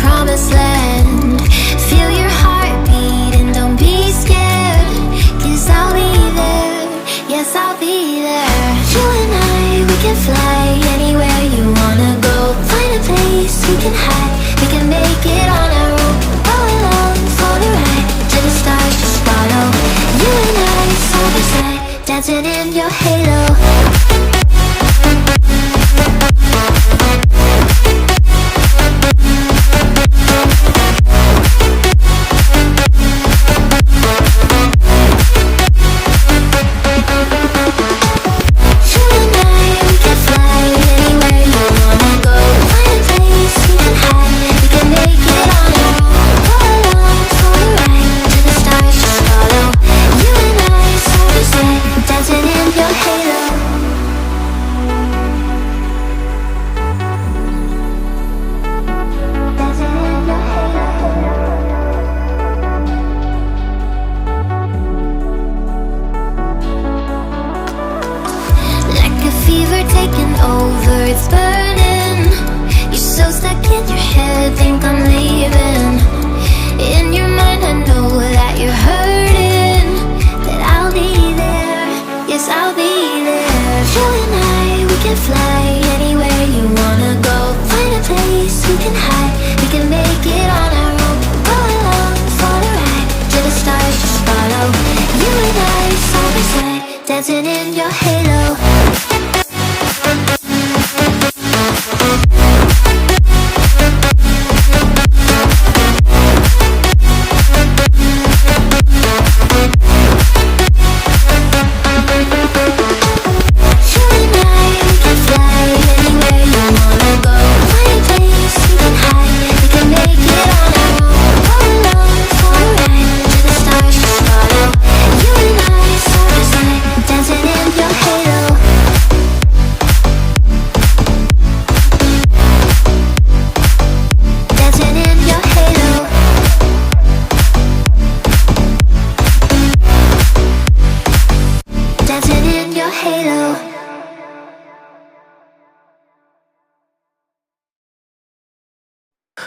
promised land. Feel your heartbeat and don't be scared, 'cause I'll be there, yes I'll be there. You and I, we can fly anywhere you wanna go. Find a place we can hide, we can make it on our own. Go along for the ride, to the stars just follow. You and I, side by side, dancing in your halo. It's burning. You're so stuck in your head, think I'm leaving. In your mind I know that you're hurting, that I'll be there, yes I'll be there. You and I, we can fly anywhere you wanna go. Find a place we can hide, we can make it on our own. Go along for the ride, to the stars just follow. You and I, side by side, dancing in your halo.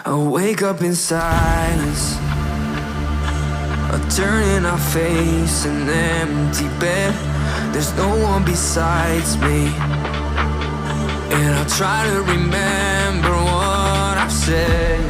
I wake up in silence, I turn in our face, an empty bed. There's no one besides me, and I try to remember what I've said.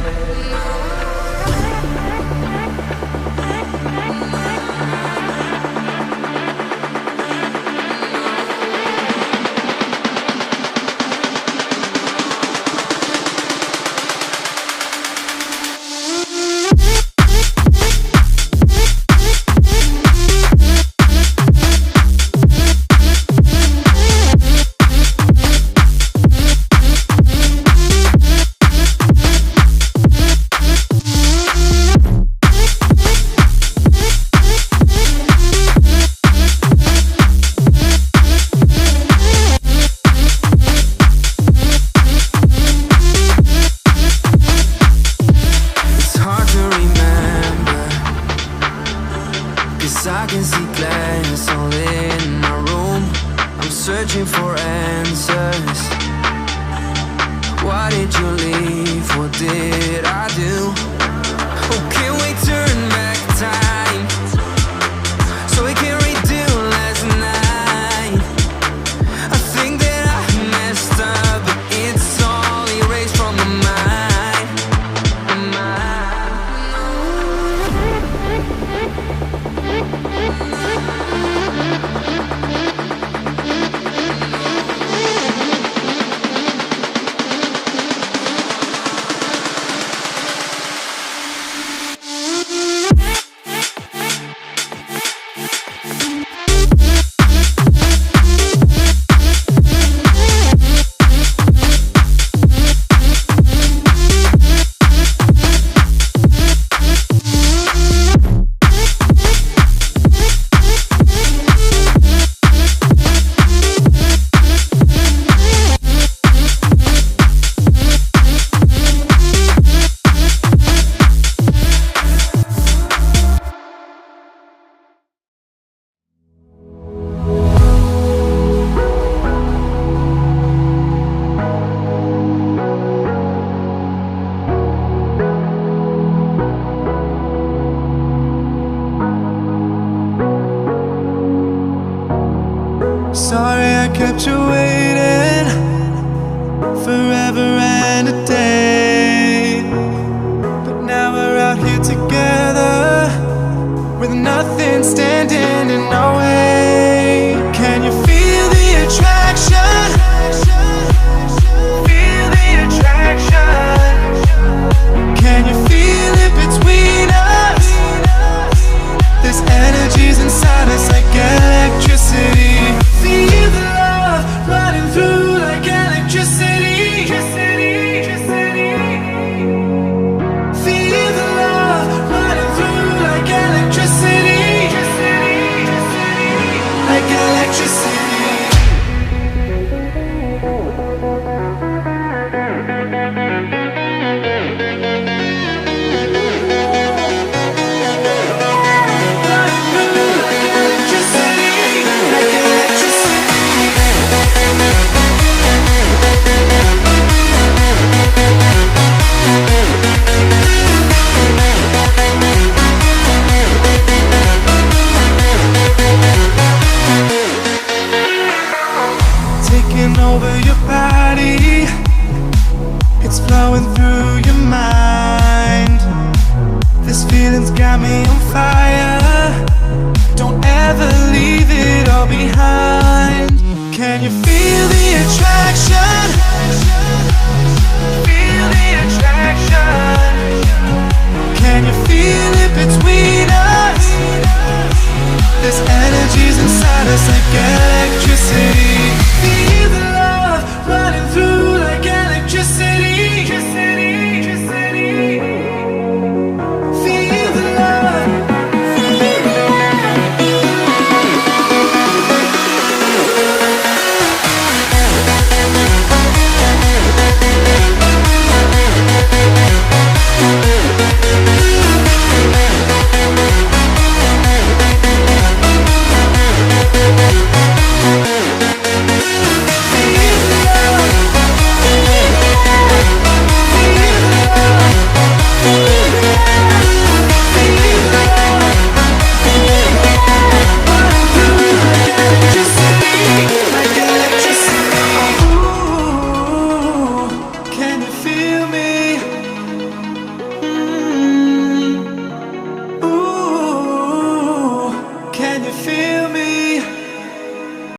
feelings got me on fire. Don't ever leave it all behind. Can you feel the attraction? Feel the attraction. Can you feel it between us? This energy's inside us like electricity. Feel the love running through like electricity. Feel the love. Can you feel me?